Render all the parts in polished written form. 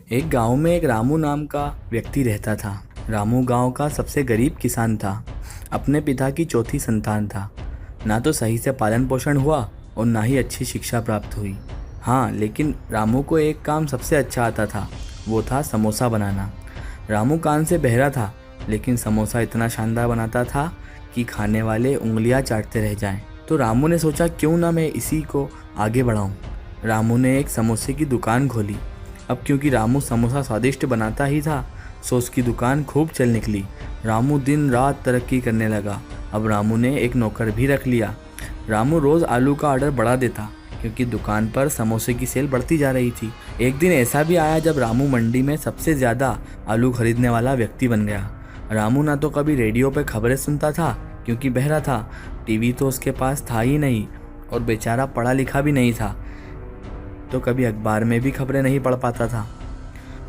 एक गांव में एक रामू नाम का व्यक्ति रहता था। रामू गांव का सबसे गरीब किसान था। अपने पिता की चौथी संतान था। ना तो सही से पालन पोषण हुआ और ना ही अच्छी शिक्षा प्राप्त हुई। हाँ, लेकिन रामू को एक काम सबसे अच्छा आता था, वो था समोसा बनाना। रामू कान से बहरा था, लेकिन समोसा इतना शानदार बनाता था कि खाने वाले उंगलियां चाटते रह जाएं। तो रामू ने सोचा, क्यों ना मैं इसी को आगे बढ़ाऊं। रामू ने एक समोसे की दुकान खोली। अब क्योंकि रामू समोसा स्वादिष्ट बनाता ही था, सो उसकी दुकान खूब चल निकली। रामू दिन रात तरक्की करने लगा। अब रामू ने एक नौकर भी रख लिया। रामू रोज़ आलू का ऑर्डर बढ़ा देता, क्योंकि दुकान पर समोसे की सेल बढ़ती जा रही थी। एक दिन ऐसा भी आया जब रामू मंडी में सबसे ज़्यादा आलू खरीदने वाला व्यक्ति बन गया। रामू ना तो कभी रेडियो पर खबरें सुनता था, क्योंकि बहरा था। टीवी तो उसके पास था ही नहीं, और बेचारा पढ़ा लिखा भी नहीं था, तो कभी अखबार में भी खबरें नहीं पढ़ पाता था।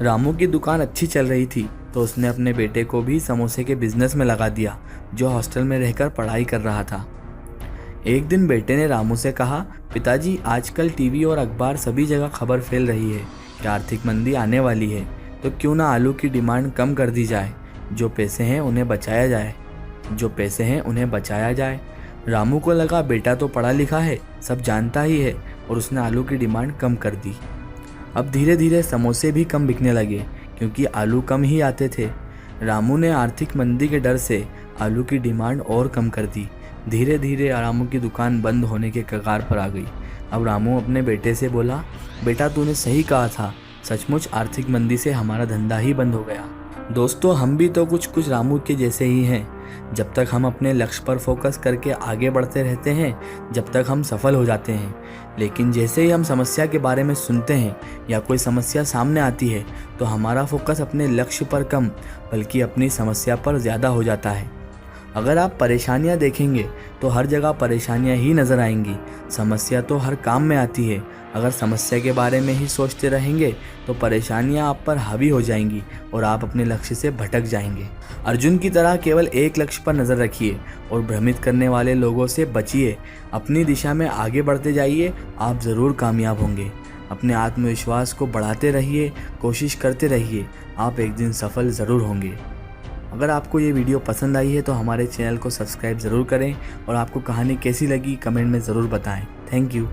रामू की दुकान अच्छी चल रही थी, तो उसने अपने बेटे को भी समोसे के बिजनेस में लगा दिया, जो हॉस्टल में रहकर पढ़ाई कर रहा था। एक दिन बेटे ने रामू से कहा, पिताजी, आजकल टीवी और अखबार सभी जगह खबर फैल रही है कि आर्थिक मंदी आने वाली है, तो क्यों ना आलू की डिमांड कम कर दी जाए। जो पैसे हैं उन्हें बचाया जाए। रामू को लगा, बेटा तो पढ़ा लिखा है, सब जानता ही है, और उसने आलू की डिमांड कम कर दी। अब धीरे धीरे समोसे भी कम बिकने लगे, क्योंकि आलू कम ही आते थे। रामू ने आर्थिक मंदी के डर से आलू की डिमांड और कम कर दी। धीरे धीरे रामू की दुकान बंद होने के कगार पर आ गई। अब रामू अपने बेटे से बोला, बेटा, तूने सही कहा था, सचमुच आर्थिक मंदी से हमारा धंधा ही बंद हो गया। दोस्तों, हम भी तो कुछ रामू के जैसे ही हैं। जब तक हम अपने लक्ष्य पर फोकस करके आगे बढ़ते रहते हैं, जब तक हम सफल हो जाते हैं। लेकिन जैसे ही हम समस्या के बारे में सुनते हैं या कोई समस्या सामने आती है, तो हमारा फोकस अपने लक्ष्य पर कम बल्कि अपनी समस्या पर ज़्यादा हो जाता है। अगर आप परेशानियां देखेंगे तो हर जगह परेशानियां ही नज़र आएंगी। समस्या तो हर काम में आती है। अगर समस्या के बारे में ही सोचते रहेंगे तो परेशानियां आप पर हावी हो जाएंगी और आप अपने लक्ष्य से भटक जाएंगे। अर्जुन की तरह केवल एक लक्ष्य पर नज़र रखिए और भ्रमित करने वाले लोगों से बचिए। अपनी दिशा में आगे बढ़ते जाइए, आप ज़रूर कामयाब होंगे। अपने आत्मविश्वास को बढ़ाते रहिए, कोशिश करते रहिए, आप एक दिन सफल ज़रूर होंगे। अगर आपको ये वीडियो पसंद आई है तो हमारे चैनल को सब्सक्राइब ज़रूर करें, और आपको कहानी कैसी लगी कमेंट में ज़रूर बताएं। Thank you.